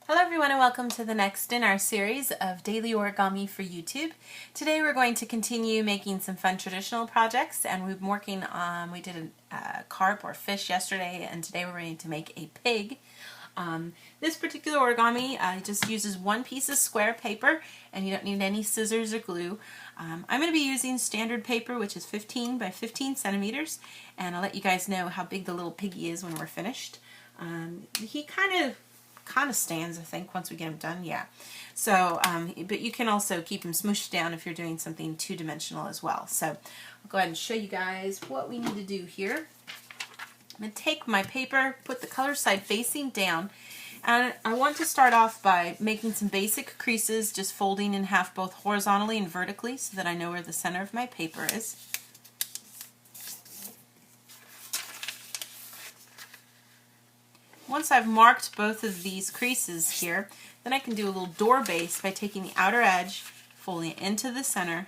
Hello everyone and welcome to the next in our series of daily origami for YouTube. Today we're going to continue making some fun traditional projects, and we've been working on, we did a carp or fish yesterday, and today we're going to make a pig. This particular origami just uses one piece of square paper, and you don't need any scissors or glue. I'm going to be using standard paper, which is 15 by 15 centimeters, and I'll let you guys know how big the little piggy is when we're finished. He kind of stands, I think, once we get him done, yeah. So, but you can also keep him smooshed down if you're doing something two-dimensional as well. So I'll go ahead and show you guys what we need to do here. I'm going to take my paper, put the color side facing down, and I want to start off by making some basic creases, just folding in half both horizontally and vertically so that I know where the center of my paper is. Once I've marked both of these creases here, then I can do a little door base by taking the outer edge, folding it into the center,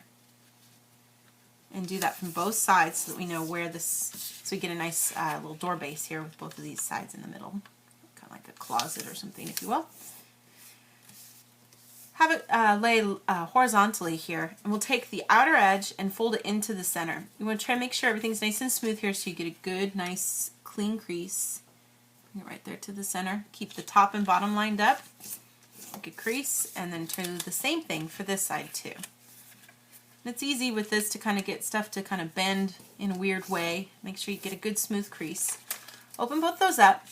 and do that from both sides so that we know where this, so we get a nice little door base here with both of these sides in the middle. Kind of like a closet or something, if you will. Have it lay horizontally here, and we'll take the outer edge and fold it into the center. You want to try to make sure everything's nice and smooth here so you get a good, nice, clean crease. Bring it right there to the center. Keep the top and bottom lined up. Make a crease, and then do the same thing for this side too. And it's easy with this to kind of get stuff to kind of bend in a weird way. Make sure you get a good smooth crease. Open both those up.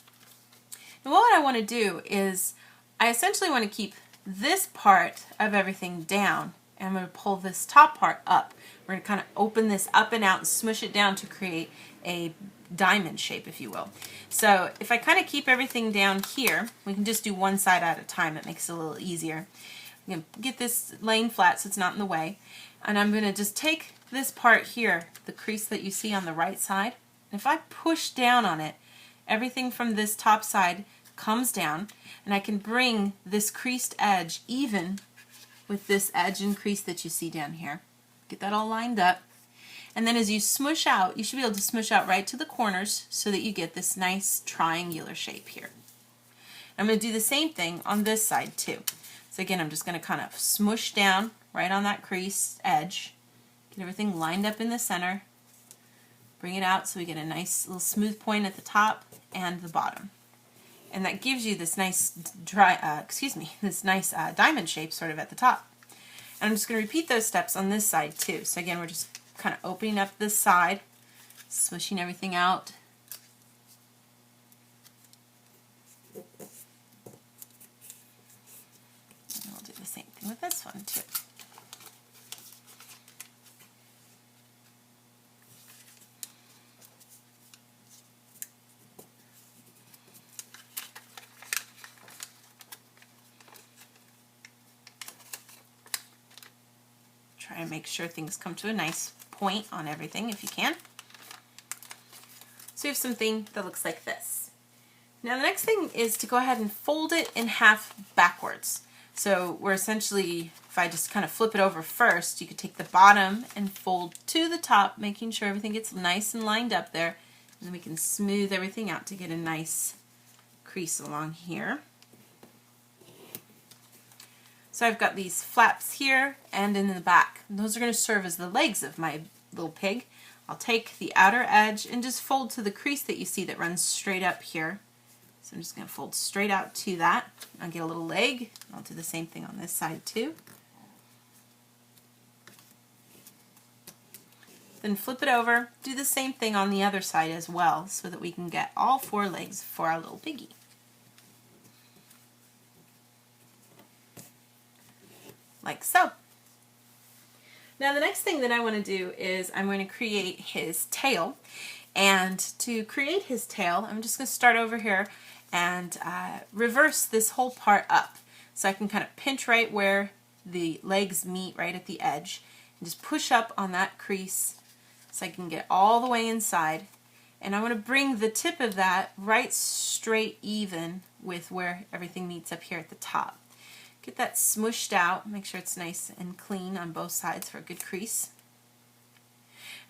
And what I want to do is I essentially want to keep this part of everything down, and I'm going to pull this top part up. We're going to kind of open this up and out and smush it down to create a diamond shape, if you will. So if I kind of keep everything down here, we can just do one side at a time. It makes it a little easier. I'm going to get this laying flat so it's not in the way, and I'm going to just take this part here, the crease that you see on the right side, and if I push down on it, everything from this top side comes down, and I can bring this creased edge even with this edge and crease that you see down here. Get that all lined up. And then as you smush out, you should be able to smush out right to the corners so that you get this nice triangular shape here. I'm going to do the same thing on this side too. So again, I'm just going to kind of smush down right on that crease edge. Get everything lined up in the center. Bring it out so we get a nice little smooth point at the top and the bottom. And that gives you this nice diamond shape sort of at the top. And I'm just going to repeat those steps on this side too. So again, we're just kind of opening up this side, swishing everything out. And we'll do the same thing with this one too. Try and make sure things come to a nice point on everything if you can. So you have something that looks like this. Now the next thing is to go ahead and fold it in half backwards. So we're essentially, if I just kind of flip it over first, you could take the bottom and fold to the top, making sure everything gets nice and lined up there. And then we can smooth everything out to get a nice crease along here. So I've got these flaps here and in the back. And those are going to serve as the legs of my little pig. I'll take the outer edge and just fold to the crease that you see that runs straight up here. So I'm just going to fold straight out to that. I'll get a little leg. I'll do the same thing on this side too. Then flip it over. Do the same thing on the other side as well so that we can get all four legs for our little piggy. Like so. Now the next thing that I want to do is I'm going to create his tail, and to create his tail I'm just going to start over here and reverse this whole part up so I can kind of pinch right where the legs meet right at the edge and just push up on that crease so I can get all the way inside, and I want to bring the tip of that right straight even with where everything meets up here at the top. Get that smushed out, make sure it's nice and clean on both sides for a good crease.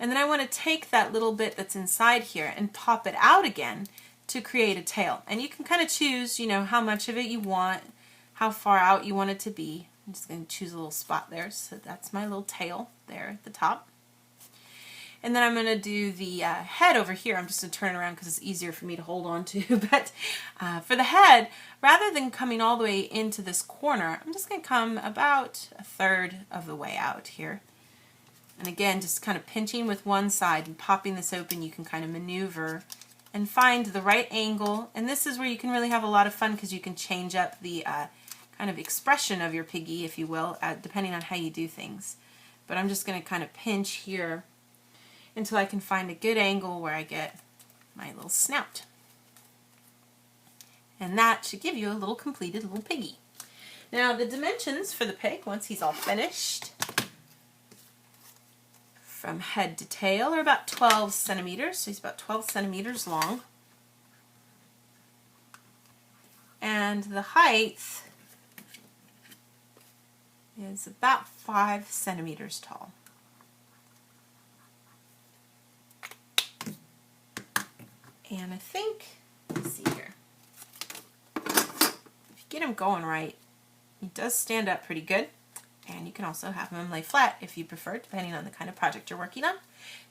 And then I want to take that little bit that's inside here and pop it out again to create a tail. And you can kind of choose, you know, how much of it you want. how far out you want it to be. I'm just going to choose a little spot there. So that's my little tail there at the top. And then I'm going to do the head over here. I'm just going to turn it around because it's easier for me to hold on to. But for the head, rather than coming all the way into this corner, I'm just going to come about a third of the way out here. And again, just kind of pinching with one side and popping this open, you can kind of maneuver and find the right angle. And this is where you can really have a lot of fun because you can change up the kind of expression of your piggy, if you will, depending on how you do things. But I'm just going to kind of pinch here until I can find a good angle where I get my little snout. And that should give you a little completed little piggy. Now the dimensions for the pig, once he's all finished, from head to tail are about 12 centimeters, so he's about 12 centimeters long. And the height is about 5 centimeters tall. And I think, let's see here, if you get him going right, he does stand up pretty good. And you can also have him lay flat if you prefer, depending on the kind of project you're working on.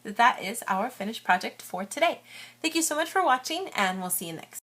That is our finished project for today. Thank you so much for watching, and we'll see you next.